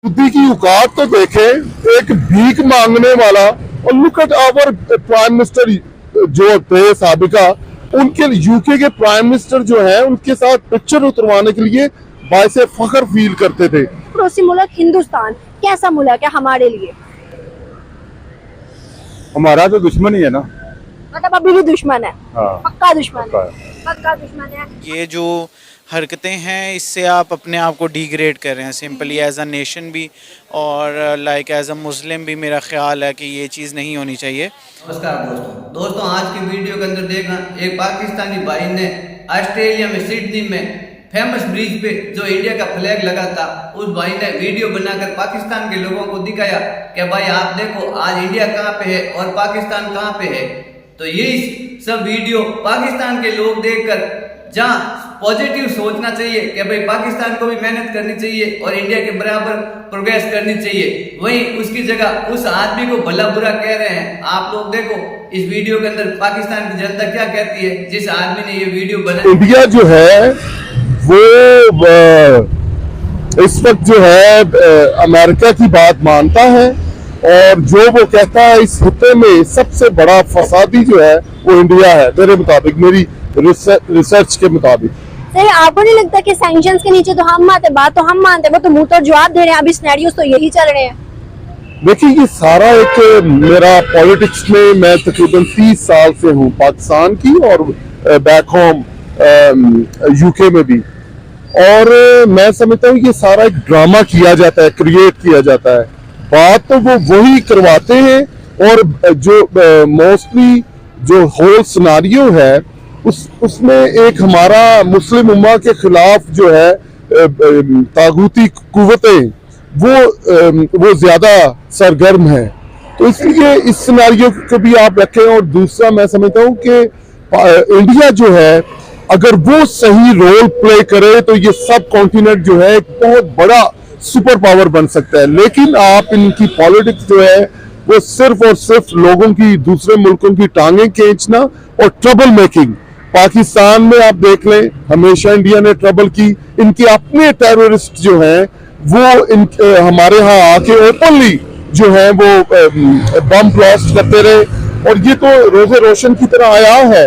बुद्धि की औकात तो देखे, एक भीख मांगने वाला। और look at our prime minister जो थे साबिका, उनके यूके के प्राइम मिनिस्टर जो है उनके साथ पिक्चर उतरवाने के लिए बायसे फख्र फील करते थे। पड़ोसी मुल्क हिंदुस्तान कैसा मुल्क है हमारे लिए? हमारा तो दुश्मन ही है ना। मतलब अभी भी दुश्मन है। हाँ। पक्का दुश्मन है। पक्का दुश्मन है। ये जो हरकतें हैं इससे आप अपने आप को डिग्रेड कर रहे हैं सिंपली एज अ नेशन भी, और लाइक एज अ मुस्लिम भी। मेरा ख्याल है कि ये चीज़ नहीं होनी चाहिए। नमस्कार दोस्तों, आज की वीडियो के अंदर देखना, एक पाकिस्तानी भाई ने ऑस्ट्रेलिया में सिडनी में फेमस ब्रिज पे जो इंडिया का फ्लैग लगा था, उस भाई ने वीडियो बनाकर पाकिस्तान के लोगों को दिखाया कि भाई आप देखो आज इंडिया कहाँ पे है और पाकिस्तान कहाँ पे है। तो ये सब वीडियो पाकिस्तान के लोग देखकर जहाँ पॉजिटिव सोचना चाहिए कि भाई पाकिस्तान को भी मेहनत करनी चाहिए और इंडिया के बराबर प्रोग्रेस करनी चाहिए, वहीं उसकी जगह उस आदमी को भला बुरा कह रहे हैं। आप लोग देखो इस वीडियो के अंदर पाकिस्तान की जनता क्या कहती है जिस आदमी ने ये वीडियो बनाई। इंडिया जो है वो इस वक्त जो है अमेरिका की बात मानता है, और जो वो कहता है इस खित्ते में सबसे बड़ा फसादी जो है वो इंडिया है, मेरे मुताबिक, मेरी रिसर्च के मुताबिक। सर आपको नहीं लगता कि सैंक्शंस के नीचे तो हम आते, बात तो हम मानते हैं, वो तो मुंह तो जवाब दे रहे हैं। अभी सिनेरियोस तो यही चल रहे हैं। देखिए ये सारा एक मेरा पॉलिटिक्स में, मैं तकरीबन 30 साल से हूँ पाकिस्तान की और बैक होम यूके में भी, और मैं समझता हूँ ये सारा एक ड्रामा किया जाता है, क्रिएट किया जाता है। बात तो वो वही करवाते हैं, और जो मोस्टली जो होल सिनारियो है उसमें एक हमारा मुस्लिम उम्मा के खिलाफ जो है तागूती कुव्वतें वो ज्यादा सरगर्म है। तो इसलिए इस सिनारियो को भी आप रखें। और दूसरा मैं समझता हूँ कि इंडिया जो है अगर वो सही रोल प्ले करे तो ये सब कॉन्टिनेंट जो है एक बहुत बड़ा सुपर पावर बन सकता है। लेकिन आप इनकी पॉलिटिक्स जो है वो सिर्फ और सिर्फ लोगों की, दूसरे मुल्कों की टांगें खींचना और ट्रबल मेकिंग। पाकिस्तान में आप देख लें, हमेशा इंडिया ने ट्रबल की। इनके अपने टेररिस्ट जो हैं वो हमारे यहाँ आके ओपनली जो है वो बम ब्लास्ट करते रहे, और ये तो रोजे रोशन की तरह आया है।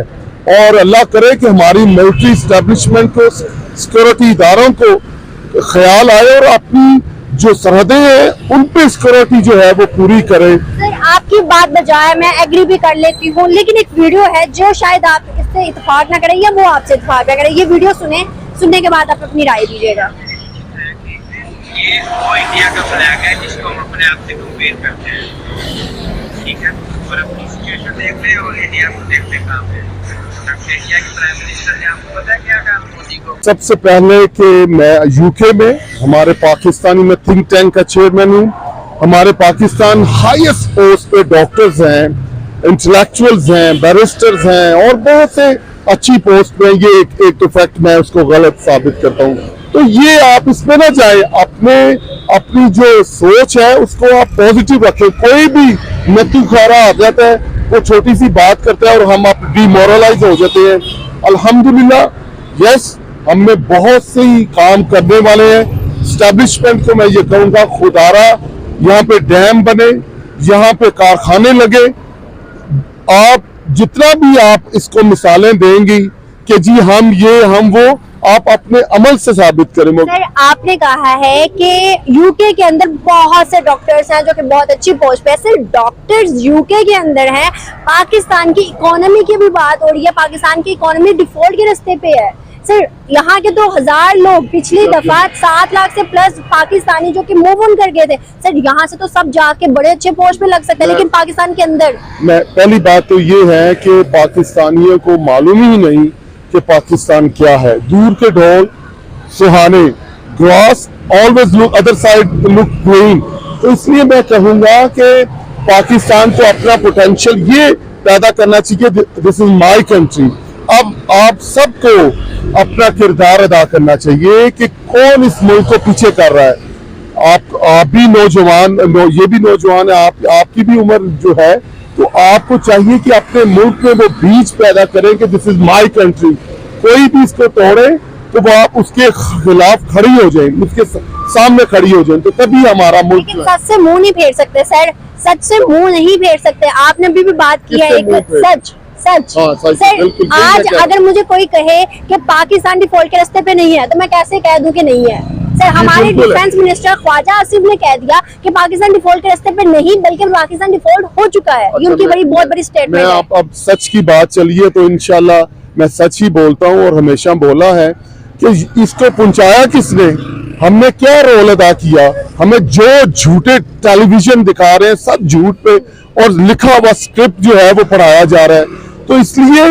और अल्लाह करे कि हमारी मिलिट्री एस्टेब्लिशमेंट को, सिक्योरिटी इदारों को ख्याल आए और अपनी जो सरहदें हैं उन पे सिक्योरिटी जो है वो पूरी करे। सर आपकी बात बजाय मैं एग्री भी कर लेती हूँ, लेकिन एक वीडियो है जो शायद आप इससे इत्तेफाक ना करें या वो आपसे इत्तेफाक ना करें। ये वीडियो सुनने के बाद आप अपनी राय दीजिएगा। ये वो इंडिया का फ्लैग है जिसको हम अपने आप से कंपेयर करते हैं, ठीक है। और अपनी सिचुएशन देख ले और इंडिया को देख ले कहाँ पे। इंडिया के प्राइम मिनिस्टर ने आपको पता है क्या कहा मोदी को? सबसे पहले कि मैं यूके में हमारे पाकिस्तानी में थिंक टैंक का चेयरमैन हूँ। हमारे पाकिस्तान हाईएस्ट पोस्ट पे डॉक्टर्स हैं, इंटेलेक्चुअल्स हैं, बैरिस्टर्स हैं, और बहुत से अच्छी पोस्ट पे। ये एक तो फैक्ट मैं उसको गलत साबित करता हूँ। तो ये आप इसमें ना जाए, अपनी जो सोच है उसको आप पॉजिटिव रखें। कोई भी नत्थू खारा आ जाता है, वो छोटी सी बात करता है और हम आप डिमोरलाइज हो जाते हैं। अल्हम्दुलिल्लाह, यस, हम में बहुत से ही काम करने वाले हैं। एस्टेब्लिशमेंट को मैं ये कहूँगा, खुदारा यहाँ पे डैम बने, यहाँ पे कारखाने लगे। आप जितना भी आप इसको मिसालें देंगी कि जी हम ये हम वो, आप अपने अमल से साबित करें। सर आपने कहा है कि यूके के अंदर बहुत से डॉक्टर्स हैं जो कि बहुत अच्छी पोस्ट पे है। सिर्फ डॉक्टर्स यूके के अंदर हैं, पाकिस्तान की इकोनॉमी की भी बात हो रही है। पाकिस्तान की इकोनॉमी डिफॉल्ट के रास्ते पे है। सर यहाँ के 2000 लोग पिछली दफा 7 लाख से प्लस पाकिस्तानी जो कि मूव ऑन कर गए थे। सर यहाँ से तो सब जाके बड़े अच्छे पोस्ट पे लग सकते हैं, लेकिन पाकिस्तान के अंदर पहली बात तो ये है कि पाकिस्तानियों को मालूम ही नहीं कि पाकिस्तान क्या है। दूर के ढोल सुहाने, grass always look other side look green. तो इसलिए मैं कहूँगा कि पाकिस्तान को अपना पोटेंशियल ये पैदा करना चाहिए। This is my country. अब आप सबको अपना किरदार अदा करना चाहिए कि कौन इस मुल्क को पीछे कर रहा है। आप भी नौजवान, ये भी नौजवान है, आपकी भी उम्र जो है, तो आपको चाहिए कि अपने मुल्क में वो बीज पैदा करें कि दिस इज माय कंट्री। कोई भी इसको तोड़े तो वो आप उसके खिलाफ खड़ी हो जाए, उसके सामने खड़ी हो जाए, तो तभी हमारा मुल्क लेकिन सच से मुंह नहीं फेर सकते सर, सच से मुंह नहीं फेर सकते। आपने अभी भी बात की है किससे एक मुंह फेर? सच सच हाँ, सच, सर, बिल्कुल, यही आज मैं कह रहा अगर मुझे कोई कहे कि पाकिस्तान डिफॉल्ट के रास्ते पे नहीं है तो मैं कैसे कह दूं कि नहीं है? सर, हमारे बिल्कुल है। डिफेंस मिनिस्टर ख्वाजा आसिफ ने कह दिया कि पाकिस्तान डिफॉल्ट के रास्ते पे नहीं बल्कि पाकिस्तान डिफॉल्ट हो चुका है। ये उनकी बड़ी बहुत बड़ी मैं स्टेटमेंट है। अब सच की बात चलिए तो इंशाल्लाह मैं सच ही बोलता हूँ और हमेशा बोला है कि इसको पहुंचाया किसने, हमने क्या रोल अदा किया, हमें जो झूठे टेलीविजन दिखा रहे हैं सब झूठ पे और लिखा हुआ स्क्रिप्ट जो है वो पढ़ाया जा रहा है, तो इसलिए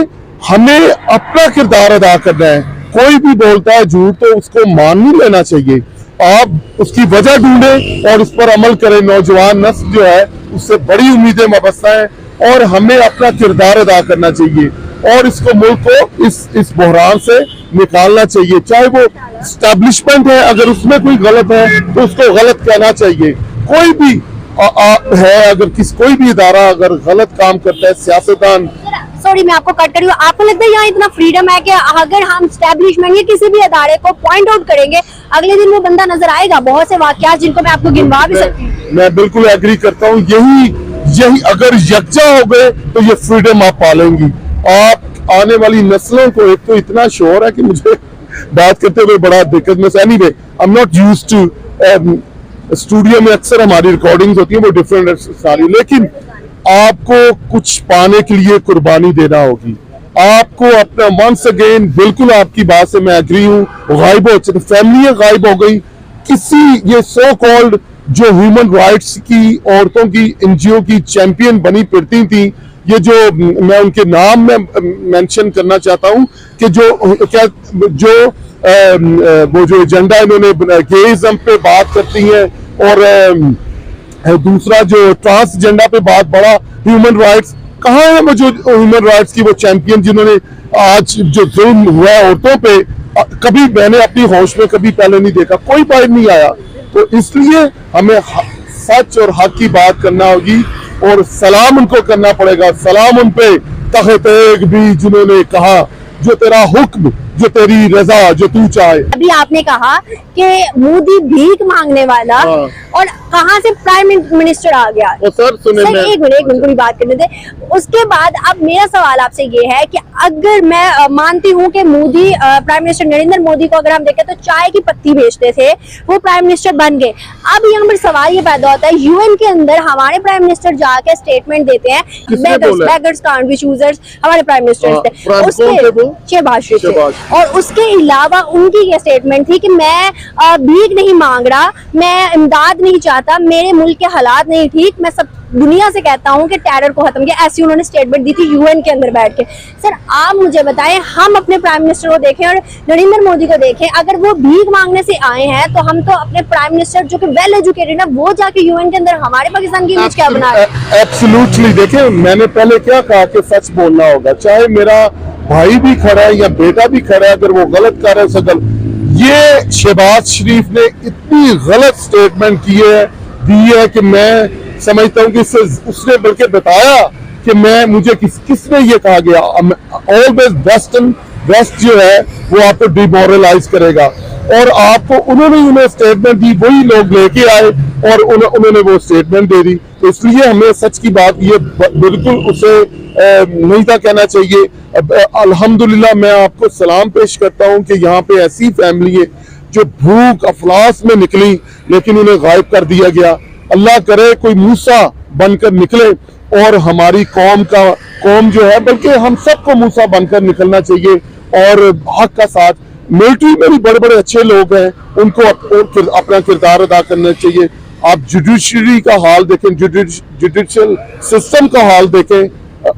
हमें अपना किरदार अदा करना है। कोई भी बोलता है झूठ तो उसको मान नहीं लेना चाहिए, आप उसकी वजह ढूंढें और उस पर अमल करें। नौजवान नस्ल जो है उससे बड़ी उम्मीदें वाबस्ता है और हमें अपना किरदार अदा करना चाहिए और इसको मुल्क को इस बहरान से निकालना चाहिए। चाहे वो एस्टैब्लिशमेंट है, अगर उसमें कोई गलत है तो उसको गलत कहना चाहिए। कोई भी है, अगर कोई भी इदारा अगर गलत काम करता है, सियासतदान। सॉरी मैं आपको कट कर रही हूँ। आपको लगता है यहाँ इतना फ्रीडम है कि अगर हम स्टैब्लिशमेंट या किसी भी अदारे को पॉइंट आउट करेंगे अगले दिन वो बंदा नजर आएगा? बहुत से वाकयात जिनको मैं आपको गिनवा भी सकती हूँ। मैं बिल्कुल एग्री करता हूँ। यही अगर यकजा हो गए तो ये फ्रीडम आप पालेंगी। आप आने वाली नस्लों को, एक तो इतना शोर है कि मुझे बात करते हुए बड़ा दिक्कत में, anyway I am not used to, studio में अक्सर हमारी रिकॉर्डिंग्स होती है वो डिफरेंट सारी, लेकिन आपको कुछ पाने के लिए कुर्बानी देना होगी। आपको अपना वंस अगेन, बिल्कुल आपकी बात से मैं एग्री हूँ, गायब हो चुकी फैमिलियां गायब हो गई। किसी ये सो कॉल्ड जो ह्यूमन राइट्स की औरतों की एनजीओ की चैंपियन बनी फिरती थी, ये जो मैं उनके नाम में मेंशन करना चाहता हूँ कि वो जो एजेंडा इन्होंने गेइज्म पे बात करती हैं और दूसरा जो ट्रांसजेंडर पे बात, बड़ा ह्यूमन राइट्स कहाँ है वो जो ह्यूमन राइट्स की वो चैंपियन जिन्होंने आज जो जुल्म हुआ औरतों पे, कभी मैंने अपनी होश में कभी पहले नहीं देखा, कोई बाहर नहीं आया। तो इसलिए हमें सच और हक की बात करना होगी और सलाम उनको करना पड़ेगा। सलाम उन पे तख्त भी जिन्होंने कहा जो तेरा हुक्म, जो तेरी रजा, जो तू चाहे। अभी आपने कहा कि मोदी भीख मांगने वाला, हाँ। और कहाँ से प्राइम मिनिस्टर आ गया? और सर सुने, सर एक मिनट पूरी बात करने दे। उसके बाद अब मेरा सवाल आपसे ये है कि अगर मैं मानती हूँ कि मोदी, प्राइम मिनिस्टर नरेंद्र मोदी को अगर हम देखें तो चाय की पत्ती बेचते थे, वो प्राइम मिनिस्टर बन गए। अब यहाँ पर सवाल ये पैदा होता है, यूएन के अंदर हमारे प्राइम मिनिस्टर जाके स्टेटमेंट देते हैं, बेगर्स कांट बी चूजर्स, हमारे प्राइम मिनिस्टर थे उसके शहबाज शरीफ थे। और उसके अलावा उनकी ये स्टेटमेंट थी कि मैं भीख नहीं मांग रहा, मैं इमदाद नहीं चाहता, मेरे मुल्क के हालात नहीं ठीक, मैं सब दुनिया से कहता हूं कि टेरर को खत्म किया। ऐसी उन्होंने स्टेटमेंट दी थी यूएन के अंदर बैठ के। सर आप मुझे बताएं, हम अपने प्राइम मिनिस्टर को देखें और नरेंद्र मोदी को देखें, अगर वो भीख मांगने से आए हैं तो हम तो अपने प्राइम मिनिस्टर जो कि वेल एजुकेटेड है वो जाके यूएन के अंदर हमारे पाकिस्तान की इमेज क्या बना रहे हैं? एब्सोल्युटली। देखिए मैंने पहले क्या कहा कि सच बोलना होगा, चाहे मेरा भाई भी खड़ा है या बेटा भी खड़ा है, अगर वो गलत कर रहा है सगल। ये शहबाज शरीफ ने इतनी गलत स्टेटमेंट दी है कि मैं समझता हूं कि उसने बल्कि बताया कि मुझे किसने ये कहा गया, ऑलवेज वेस्ट जो है वो आपको डिमोरलाइज करेगा, और आपको उन्होंने स्टेटमेंट दी, वही लोग लेके आए और उन्होंने वो स्टेटमेंट दे दी। तो इसलिए हमें सच की बात ये बिल्कुल उसे नहीं था कहना चाहिए। अल्हम्दुलिल्लाह मैं आपको सलाम पेश करता हूं कि यहाँ पे ऐसी फैमिली है जो भूख अफलास में निकली लेकिन उन्हें गायब कर दिया गया। अल्लाह करे कोई मूसा बनकर निकले और हमारी कौम जो है, बल्कि हम सबको मूसा बनकर निकलना चाहिए और हक का साथ। मिलिट्री में भी बड़े बड़े अच्छे लोग हैं, उनको अपना किरदार अदा करना चाहिए। आप जुडिशरी का हाल देखें, जुडिशियल सिस्टम का हाल देखें,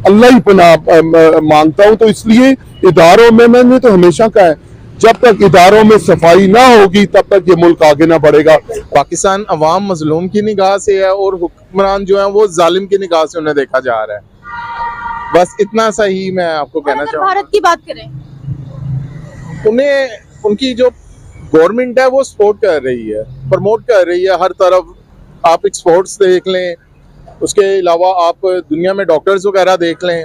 अल्लाह ही पनाह मांगता हूं। तो इसलिए इदारों में मैंने तो हमेशा कहा है, जब तक इदारों में सफाई ना होगी तब तक ये मुल्क आगे ना बढ़ेगा। पाकिस्तान अवाम मजलूम की निगाह से है और हुक्मरान जो है वो जालिम की निगाह से उन्हें देखा जा रहा है। बस इतना सा ही मैं आपको कहना चाहूँगा। भारत की बात करें, उन्हें उनकी जो गवर्नमेंट है वो सपोर्ट कर रही है, प्रमोट कर रही है हर तरफ। आप एक्सपोर्ट्स देख लें, उसके अलावा आप दुनिया में डॉक्टर्स वगैरह देख लें,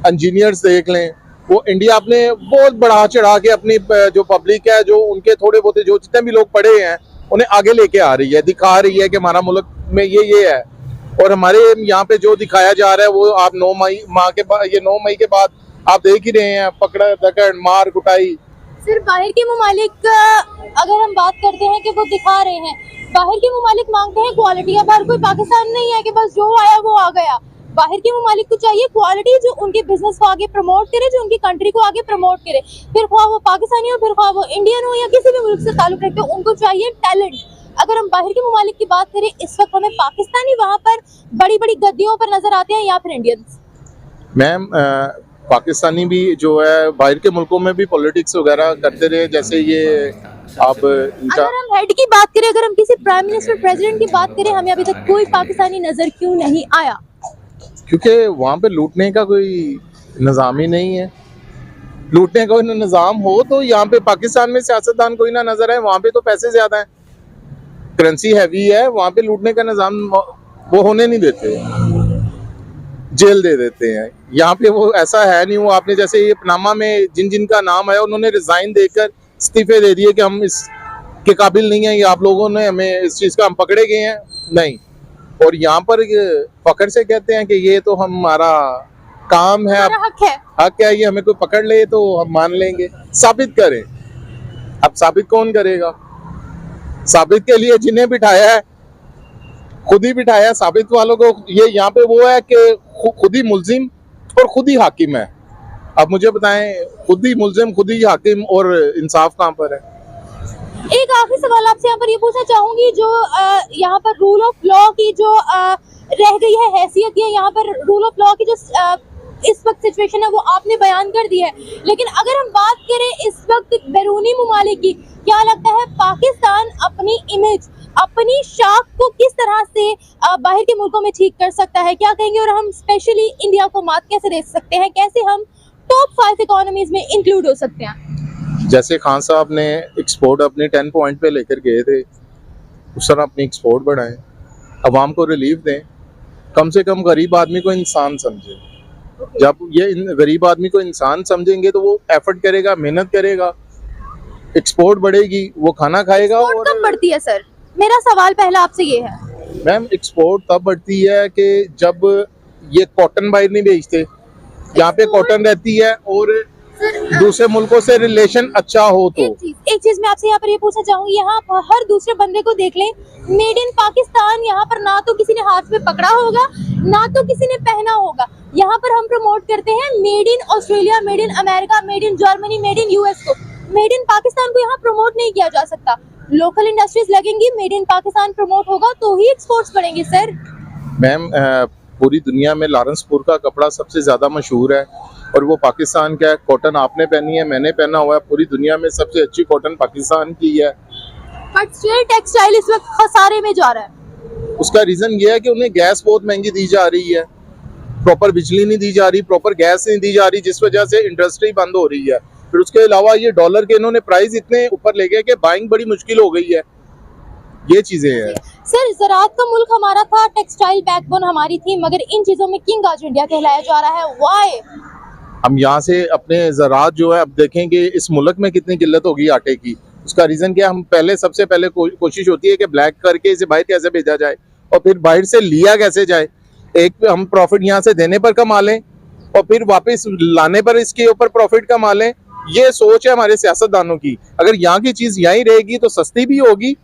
इंजीनियर्स देख लें, वो इंडिया अपने बहुत बढ़ा चढ़ा के अपनी जो पब्लिक है, जो उनके थोड़े बहुत जो जितने भी लोग पढ़े हैं उन्हें आगे लेके आ रही है, दिखा रही है कि हमारा मुल्क में ये है। और हमारे यहाँ पे जो दिखाया जा रहा है वो आप 9 मई के बाद आप देख ही रहे हैं, पकड़ा धकड़ मार कुटाई। सिर्फ बाहर के ममालिक अगर हम बात करते हैं कि वो दिखा रहे हैं, बाहर के ममालिक मांगते हैं क्वालिटी। अब हर कोई पाकिस्तान नहीं है कि बस जो आया वो आ गया। बाहर के ममालिक को चाहिए क्वालिटी जो उनके बिजनेस को आगे प्रमोट करे, जो उनकी कंट्री को आगे प्रमोट करे, फिर ख्वाह वो पाकिस्तानी हो, फिर ख्वाह वो इंडियन हो या किसी भी मुल्क से ताल्लुक रखते हो, उनको चाहिए टैलेंट। अगर हम बाहर के ममालिक की बात करें, इस वक्त हमें पाकिस्तानी वहाँ पर बड़ी बड़ी गद्दियों पर नजर आते हैं या फिर इंडियंस? मैम पाकिस्तानी भी जो है बाहर के मुल्कों में भी पॉलिटिक्स वगैरह करते रहे, जैसे ये आप इनका। अगर हम हेड की बात करें, अगर हम किसी प्राइम मिनिस्टर प्रेसिडेंट की बात करें, हमें अभी तक कोई पाकिस्तानी नजर क्यों नहीं आया? क्योंकि वहाँ पे लूटने का कोई निज़ाम ही नहीं है। लूटने का निज़ाम हो तो यहाँ पे पाकिस्तान में सियासतदान कोई ना नजर है, वहाँ पे तो पैसे ज्यादा हैं, करेंसी हैवी है, वहाँ पे लूटने का निज़ाम वो होने नहीं देते, जेल दे देते हैं। यहाँ पे वो ऐसा है नहीं। वो आपने जैसे ये पनामा में जिन जिन का नाम आया उन्होंने रिजाइन देकर इस्तीफे दे दिए कि हम इस के काबिल नहीं है, ये आप लोगों ने हमें इस चीज का हम पकड़े गए हैं नहीं। और यहाँ पर फखर से कहते हैं कि ये तो हमारा काम है, हमारा हक है, ये हमें कोई पकड़ ले तो हम मान लेंगे। साबित करें। अब साबित कौन करेगा? साबित के लिए जिन्हें बिठाया है खुद ही बिठाया। साबित वालों को ये यहाँ पे वो है कि खुद ही मुल्जिम और खुद ही हाकिम है। अब मुझे बताएं, खुद ही मुल्जिम खुद ही हाकिम और इंसाफ कहाँ पर है? एक आखिरी सवाल आपसे यहाँ पर ये पूछना चाहूंगी, जो यहाँ पर रूल ऑफ लॉ की जो रह गई है हैसियत, या यहाँ पर रूल ऑफ लॉ की जो इस वक्त सिचुएशन है वो आपने बयान कर दी है, लेकिन अगर हम बात करें इस वक्त बैरूनी ममालिक की, क्या लगता है पाकिस्तान अपनी इमेज, अपनी शाख को किस तरह से बाहर के मुल्कों में ठीक कर सकता है? क्या कहेंगे? और हम स्पेशली इंडिया को मात कैसे दे सकते हैं? कैसे हम टॉप 5 इकोनॉमीज में इंक्लूड हो सकते हैं? जैसे खान साहब ने एक्सपोर्ट अपने 10 पॉइंट पे लेकर गए थे, उस तरह अपनी एक्सपोर्ट बढ़ाएं, अवाम को रिलीफ दें, कम से कम गरीब आदमी को इंसान समझे। जब ये गरीब आदमी को इंसान समझेंगे तो वो एफर्ट करेगा, मेहनत करेगा, एक्सपोर्ट बढ़ेगी, वो खाना खाएगा। और कब बढ़ती है सर? मेरा सवाल पहला आपसे ये है। मैम एक्सपोर्ट तब बढ़ती है कि जब ये कॉटन बाहर नहीं बेचते, यहाँ पे कॉटन रहती है और दूसरे मुल्कों से रिलेशन अच्छा हो तो। एक चीज मैं आपसे यहाँ पर ये पूछना चाहूंगी, यहाँ पर हर दूसरे बंदे को देख लें, मेड इन पाकिस्तान यहाँ पर ना तो किसी ने हाथ में पकड़ा होगा, ना तो किसी ने पहना होगा। यहाँ पर हम प्रमोट करते हैं made in Australia, made in America, made in Germany, made in US को। मेड इन पाकिस्तान को यहाँ प्रमोट नहीं किया जा सकता। लोकल इंडस्ट्रीज लगेंगी, मेड इन पाकिस्तान प्रमोट होगा तो ही एक्सपोर्ट्स बढ़ेंगे सर। मैम पूरी दुनिया में लारेंसपुर का कपड़ा सबसे ज्यादा मशहूर है और वो पाकिस्तान का है। कॉटन आपने पहनी है, मैंने पहना हुआ है, पूरी दुनिया में सबसे अच्छी कॉटन पाकिस्तान की है। बट स्टिल टेक्सटाइल इस वक्त खसारे में जा रहा है। उसका रीजन ये है कि उन्हें गैस बहुत महंगी दी जा रही है, प्रॉपर बिजली नहीं दी जा रही, प्रॉपर गैस नहीं दी जा रही, जिस वजह से इंडस्ट्री बंद हो रही है। फिर उसके अलावा ये डॉलर के इन्होंने प्राइस इतने ऊपर ले गए कि बाइंग बड़ी मुश्किल हो गई है। ये चीजें हैं सर। ज़राअत का मुल्क हमारा था, टेक्सटाइल बैकबोन हमारी थी, मगर इन चीजों में किंग आज इंडिया कहलाया जा रहा है। व्हाई? हम यहाँ से अपने ज़राअत जो है, अब देखेंगे इस मुल्क में कितनी किल्लत होगी आटे की। उसका रीजन क्या है? हम पहले सबसे पहले कोशिश होती है कि ब्लैक करके इसे बाहर कैसे भेजा जाए और फिर बाहर से लिया कैसे जाए। एक हम प्रॉफिट यहाँ से देने पर कमा लें और फिर वापस लाने पर इसके ऊपर प्रॉफिट कमा लें। ये सोच है हमारे सियासतदानों की। अगर यहाँ की चीज यहीं रहेगी तो सस्ती भी होगी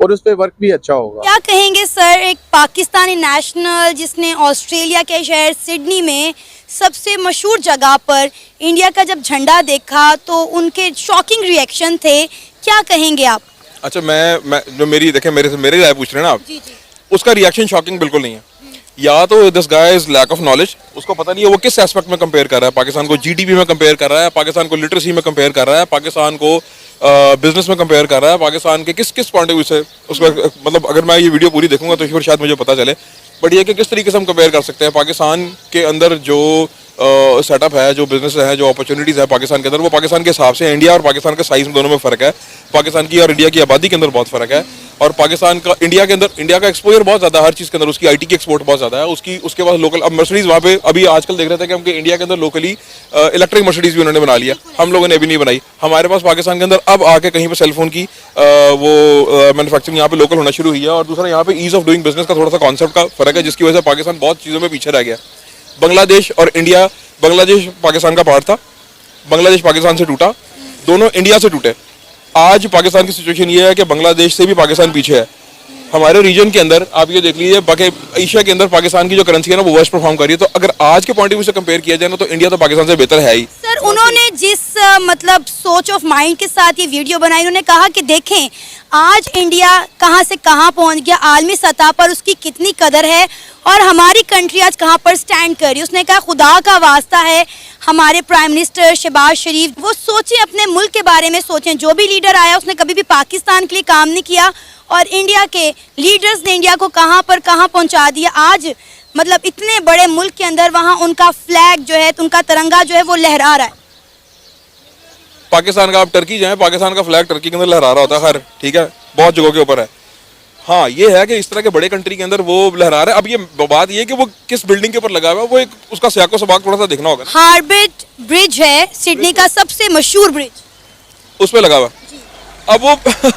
और उस पर वर्क भी अच्छा होगा। क्या कहेंगे सर, एक पाकिस्तानी नेशनल जिसने ऑस्ट्रेलिया के शहर सिडनी में सबसे मशहूर जगह पर इंडिया का जब झंडा देखा तो उनके शॉकिंग रिएक्शन थे, क्या कहेंगे आप? अच्छा, मैं जो मेरी देखें, मेरे राय पूछ रहे हैं ना आप, जी जी। उसका रिएक्शन शॉकिंग बिल्कुल नहीं है। या तो this guy is lack of knowledge, उसको पता नहीं है वो किस एस्पेक्ट में कंपेयर कर रहा है। पाकिस्तान को जीडीपी में कंपेयर कर रहा है, पाकिस्तान को लिटरेसी में कंपेयर कर रहा है, पाकिस्तान को बिजनेस में कंपेयर कर रहा है, पाकिस्तान के किस पॉइंट ऑफ व्यू से उसमें, मतलब अगर मैं ये वीडियो पूरी देखूंगा तो फिर शायद मुझे पता चले। बट ये कि किस तरीके से हम कंपेयर कर सकते हैं पाकिस्तान के अंदर जो सेटअप है, जो बिजनेस है, जो अपॉर्चुनिटीज़ है पाकिस्तान के अंदर, वो पाकिस्तान के हिसाब से इंडिया और पाकिस्तान के साइज़ में दोनों में फ़र्क है। पाकिस्तान की और इंडिया की आबादी के अंदर बहुत फ़र्क है। और पाकिस्तान का इंडिया के अंदर, इंडिया का एक्सपोजर बहुत ज़्यादा है हर चीज़ के अंदर, उसकी आईटी की एक्सपोर्ट बहुत ज़्यादा है, उसके पास लोकल। अब मर्सिडीज़ वहाँ पे अभी आजकल देख रहे थे कि हमके इंडिया के अंदर लोकली इलेक्ट्रिक मर्सिडीज़ भी उन्होंने बना लिया, हम लोगों ने अभी नहीं बनाई। हमारे पास पाकिस्तान के अंदर अब आके कहीं पर सेलफोन की वो मैन्युफैक्चरिंग यहाँ पे लोकल होना शुरू हुई है। और दूसरा यहाँ पे ईज़ ऑफ डूइंग बिजनेस का थोड़ा सा कॉन्सेप्ट का फ़र्क है, जिसकी वजह से पाकिस्तान बहुत चीज़ों में पीछे रह गया। बांग्लादेश और इंडिया, बांग्लादेश पाकिस्तान का पार्ट था, बांग्लादेश पाकिस्तान से टूटा, दोनों इंडिया से टूटे। आज पाकिस्तान की सिचुएशन ये है कि बांग्लादेश से भी पाकिस्तान पीछे है। हमारे रीजन के अंदर आप ये देख लीजिए, बाकी एशिया के अंदर पाकिस्तान की जो करेंसी है ना वो वर्स्ट परफॉर्म कर रही है। तो अगर आज के पॉइंट ऑफ व्यू से कंपेयर किया जाए ना तो इंडिया तो पाकिस्तान से बेहतर है ही। सर, उन्होंने जिस मतलब सोच ऑफ माइंड के साथ ये वीडियो बनाई, उन्होंने कहा कि देखें आज इंडिया कहां से कहां पहुंच गया, आलमी सतह पर उसकी कितनी कदर है और हमारी कंट्री आज कहां पर स्टैंड कर रही है। उसने कहा खुदा का वास्ता है हमारे प्राइम मिनिस्टर शहबाज शरीफ, वो सोचें, अपने मुल्क के बारे में सोचें। जो भी लीडर आया उसने कभी भी पाकिस्तान के लिए काम नहीं किया और इंडिया के लीडर्स ने इंडिया को कहां पर कहां पहुंचा दिया। आज मतलब इतने बड़े मुल्क के अंदर वहां उनका फ्लैग जो है, उनका तिरंगा जो है वो लहरा रहा है। पाकिस्तान का आप टर्की जाए, पाकिस्तान का फ्लैग टर्की के अंदर लहरा रहा होता है, खैर ठीक है, बहुत जगहों के ऊपर है। हाँ, ये है कि इस तरह के बड़े कंट्री के अंदर वो लहरा रहा है। अब ये बात ये कि वो किस बिल्डिंग के ऊपर लगा हुआ है, वो एक उसका सियाको सबाक थोड़ा सा देखना होगा। हार्बर ब्रिज है सिडनी का सबसे मशहूर ब्रिज, उस पे लगा हुआ। अब वो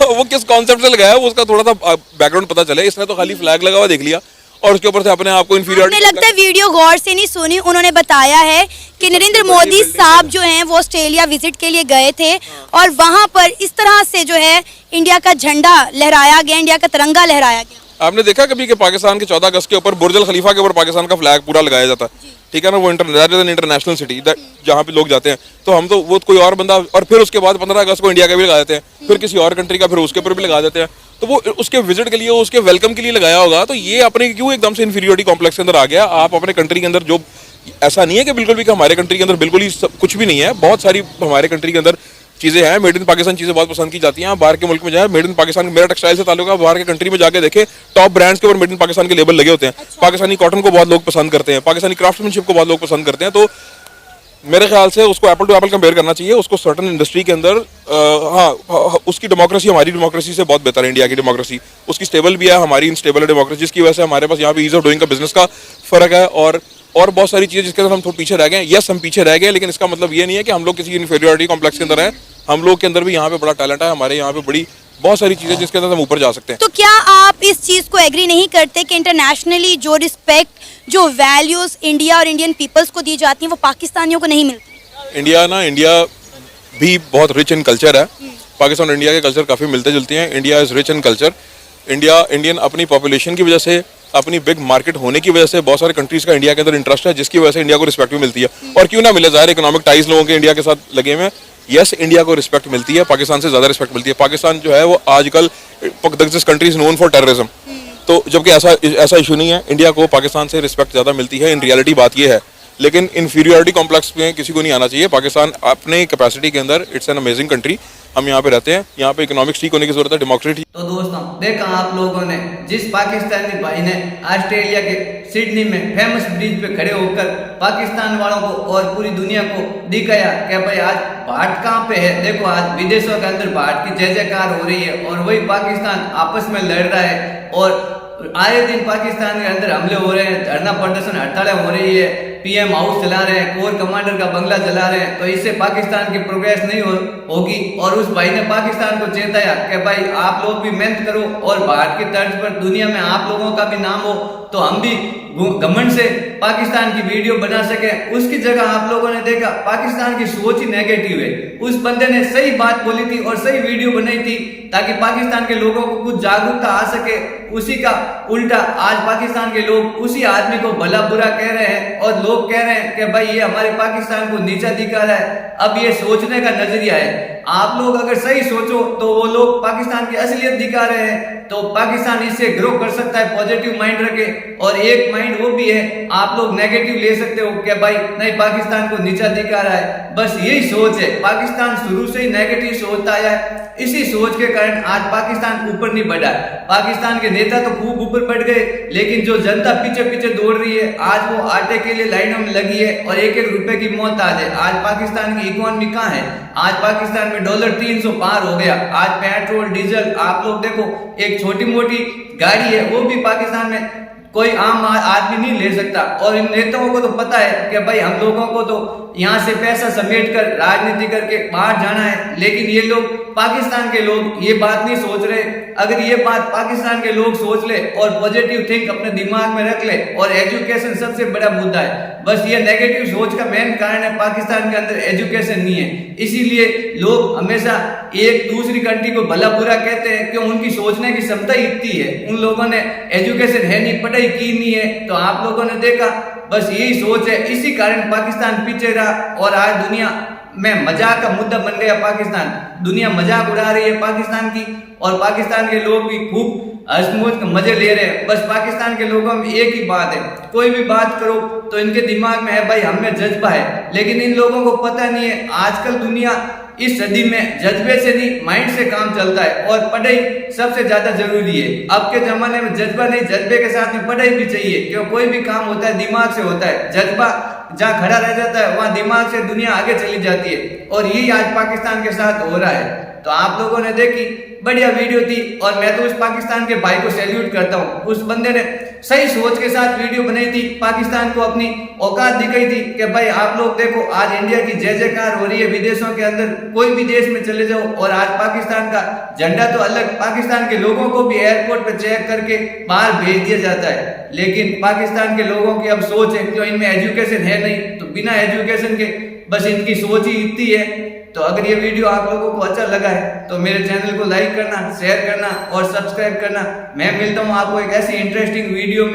वो किस कॉन्सेप्ट से लगाया है, वो उसका थोड़ा सा बैकग्राउंड पता चले। इसने तो खाली फ्लैग लगा हुआ देख लिया और उसके ऊपर से अपने आप को इंफीरियरिटी। मुझे लगता है वीडियो गौर से नहीं सुनी। उन्होंने बताया है कि नरेंद्र मोदी साहब जो हैं वो ऑस्ट्रेलिया विजिट के लिए गए थे और वहां पर इस तरह से जो है इंडिया का झंडा लहराया गया, इंडिया का तिरंगा लहराया गया। आपने देखा कभी कि पाकिस्तान के 14 अगस्त के ऊपर बुर्ज अल खलीफा के ऊपर पाकिस्तान का फ्लैग पूरा लगाया जाता है, ठीक है ना? वो इंटरनेशनल सिटी जहाँ पे लोग जाते हैं, तो हम तो वो कोई और बंदा, और फिर उसके बाद 15 अगस्त को इंडिया का भी लगा देते हैं, फिर किसी और कंट्री का फिर उसके ऊपर भी लगा देते हैं। तो वो उसके विजिट के लिए, उसके वेलकम के लिए लगाया होगा। तो ये अपने क्यों एकदम से इन्फीरियरिटी कॉम्प्लेक्स के अंदर आ गया? आप अपने कंट्री के अंदर जो, ऐसा नहीं है कि बिल्कुल भी कि हमारे कंट्री के अंदर बिल्कुल ही कुछ भी नहीं है, बहुत सारी हमारे कंट्री के अंदर चीज़ें हैं। मेड इन पाकिस्तान चीज़ें बहुत पसंद की जाती हैं। बाहर के मुल्क में जाए, मेड इन पाकिस्तान, मेरा टेक्सटाइल से ताल्लुक है, बाहर के कंट्री में जाके देखे, टॉप ब्रांड्स के ऊपर मेड इन पाकिस्तान के लेबल लगे होते हैं। पाकिस्तानी कॉटन को बहुत लोग पसंद करते हैं, पाकिस्तानी क्राफ्ट्समैनशिप को बहुत लोग पसंद करते हैं। तो मेरे ख्याल से उसको एप्पल टू एप्पल कंपेयर करना चाहिए। उसको सर्टन इंडस्ट्री के अंदर हाँ, उसकी डेमोक्रेसी हमारी डेमोक्रेसी से बहुत बेहतर है। इंडिया की डेमोक्रेसी उसकी स्टेबल भी है, हमारी इनस्टेबल है डेमोक्रेसी, जिसकी वजह से हमारे पास यहाँ पे ईज ऑफ डूइंग का बिजनेस का फर्क है और बहुत सारी चीज़ें जिसके अंदर हम थोड़ा पीछे रह गए। यस, हम पीछे रह गए, लेकिन इसका मतलब ये नहीं है कि हम लोग किसी इन्फीरियरिटी कॉम्प्लेक्स के अंदर हैं। हम लोग के अंदर भी यहाँ पे बड़ा टैलेंट है, हमारे यहाँ पे बड़ी बहुत सारी चीज़ें जिसके अंदर हम ऊपर जा सकते हैं। तो क्या आप इस चीज़ को एग्री नहीं करते कि इंटरनेशनली जो रिस्पेक्ट, जो वैल्यूज इंडिया और इंडियन पीपल्स को दी जाती हैं वो पाकिस्तानियों को नहीं मिलती? इंडिया भी बहुत रिच इन कल्चर है। पाकिस्तान और इंडिया के कल्चर काफ़ी मिलते जुलते हैं। India is rich in culture. Indian अपनी पॉपुलेशन की वजह से, अपनी बिग मार्केट होने की वजह से बहुत सारे कंट्रीज़ का इंडिया के अंदर इंटरेस्ट है, जिसकी वजह से इंडिया को रिस्पेक्ट भी मिलती है। और क्यों ना मिले, ज़ाहिर इकोनॉमिक टाइज लोगों के इंडिया के साथ लगे हुए हैं। यस, इंडिया को रिस्पेक्ट मिलती है, पाकिस्तान से ज़्यादा रिस्पेक्ट मिलती है। पाकिस्तान जो है वो आजकल this country is known for terrorism, तो जबकि ऐसा इशू नहीं है। इंडिया को पाकिस्तान से रिस्पेक्ट ज़्यादा मिलती है, इन रियलिटी बात ये है। लेकिन इन्फीरियरिटी कॉम्प्लेक्स में किसी को नहीं आना चाहिए। पाकिस्तान अपने कैपेसिटी के अंदर इट्स एन अमेजिंग कंट्री। हम यहाँ पे रहते हैं, यहाँ पे इकोनॉमिक्स ठीक होने की जरूरत है, डेमोक्रेसी। तो दोस्तों, देखा आप लोगों ने जिस पाकिस्तानी भाई ने ऑस्ट्रेलिया के सिडनी में फेमस ब्रिज पे खड़े होकर पाकिस्तान वालों को और पूरी दुनिया को दिखाया कि भाई आज भाट कहाँ पे है। देखो, आज विदेशों के अंदर भाट की जय जयकार हो रही है और वही पाकिस्तान आपस में लड़ रहा है और आए दिन पाकिस्तान के अंदर हमले हो रहे हैं, धरना प्रदर्शन, हड़तालें हो रही है, पीएम हाउस चला रहे हैं, कोर कमांडर का बंगला चला रहे हैं। तो इससे पाकिस्तान की प्रोग्रेस नहीं होगी। और उस भाई ने पाकिस्तान को चेताया कि भाई आप लोग भी मेहनत करो और भारत की तर्ज पर दुनिया में आप लोगों का भी नाम हो, तो हम भी घमंड से पाकिस्तान की वीडियो बना सके। उसकी जगह आप लोगों ने देखा पाकिस्तान की सोच ही नेगेटिव है। उस बंदे ने सही बात बोली थी और सही वीडियो बनाई थी ताकि पाकिस्तान के लोगों को कुछ जागरूकता आ सके। उसी का उल्टा आज पाकिस्तान के लोग उसी आदमी को भला बुरा कह रहे हैं और लोग कह रहे हैं कि भाई ये हमारे पाकिस्तान को नीचा दिखा रहा है। अब ये सोचने का नजरिया है। आप लोग अगर सही सोचो तो वो लोग पाकिस्तान की असलियत दिखा रहे हैं, तो पाकिस्तान इससे ग्रो कर सकता है, पॉजिटिव माइंड रखे। और एक माइंड वो भी है, आप लोग नेगेटिव ले सकते हो कि भाई नहीं पाकिस्तान को नीचा दिखा रहा है, बस यही सोच है। पाकिस्तान शुरू से ही नेगेटिव सोचता आया है, इसी सोच के कारण आज पाकिस्तान ऊपर नहीं बढ़ा। पाकिस्तान के नेता तो खूब ऊपर बढ़ गए, लेकिन जो जनता पीछे पीछे दौड़ रही है, आज वो आटे के लिए लाइनों में लगी है और एक एक रुपए की मौत आज है। आज पाकिस्तान की इकोनॉमी कहाँ है? आज पाकिस्तान में डॉलर 300 पार हो गया। आज पेट्रोल डीजल आप लोग देखो, एक छोटी मोटी गाड़ी है वो भी पाकिस्तान में कोई आम आदमी नहीं ले सकता। और इन नेताओं को तो पता है कि भाई हम लोगों को तो यहाँ से पैसा समेट कर राजनीति करके बाहर जाना है, लेकिन ये लोग पाकिस्तान के लोग ये बात नहीं सोच रहे। अगर ये बात पाकिस्तान के लोग सोच ले और पॉजिटिव थिंक अपने दिमाग में रख ले, और एजुकेशन सबसे बड़ा मुद्दा है, बस ये नेगेटिव सोच का मेन कारण है पाकिस्तान के अंदर एजुकेशन नहीं है। इसीलिए लोग हमेशा एक दूसरी कंट्री को भला बुरा कहते हैं कि उनकी सोचने की क्षमता इतनी है, उन लोगों ने एजुकेशन है नहीं, पढ़ाई की नहीं है। तो आप लोगों ने देखा बस यही सोच है, इसी कारण पाकिस्तान पीछे रहा और आज दुनिया में मजाक का मुद्दा बन गया पाकिस्तान। दुनिया मजाक उड़ा रही है पाकिस्तान की, और पाकिस्तान के लोग भी खूब हंस-मौज के मजे ले रहे हैं। बस पाकिस्तान के लोगों में एक ही बात है, कोई भी बात करो तो इनके दिमाग में है भाई हमें जज्बा है, लेकिन इन लोगों को पता नहीं है आजकल दुनिया इस सदी में जज्बे से नहीं माइंड से काम चलता है, और पढ़ाई सबसे ज्यादा जरूरी है। अब के जमाने में जज्बा नहीं, जज्बे के साथ में पढ़ाई भी चाहिए, क्यों कोई भी काम होता है दिमाग से होता है। जज्बा जहाँ खड़ा रह जाता है वहां दिमाग से दुनिया आगे चली जाती है, और यही आज पाकिस्तान के साथ हो रहा है। तो आप लोगों ने देखी, बढ़िया वीडियो थी, और मैं तो उस पाकिस्तान के भाई को सैल्यूट करता हूँ। उस बंदे ने सही सोच के साथ वीडियो बनाई थी, पाकिस्तान को अपनी औकात दिखाई थी कि भाई आप लोग देखो आज इंडिया की जय जयकार हो रही है विदेशों के अंदर, कोई भी देश में चले जाओ और आज पाकिस्तान का झंडा तो अलग, पाकिस्तान के लोगों को भी एयरपोर्ट पे चेक करके बाहर भेज दिया जाता है। लेकिन पाकिस्तान के लोगों की अब सोच है कि इनमें एजुकेशन है नहीं, तो बिना एजुकेशन के बस इनकी सोच ही इतनी है। तो अगर ये वीडियो आप लोगों को अच्छा लगा है तो मेरे चैनल को लाइक करना, शेयर करना और सब्सक्राइब करना। मैं मिलता हूँ आपको एक ऐसी इंटरेस्टिंग वीडियो में।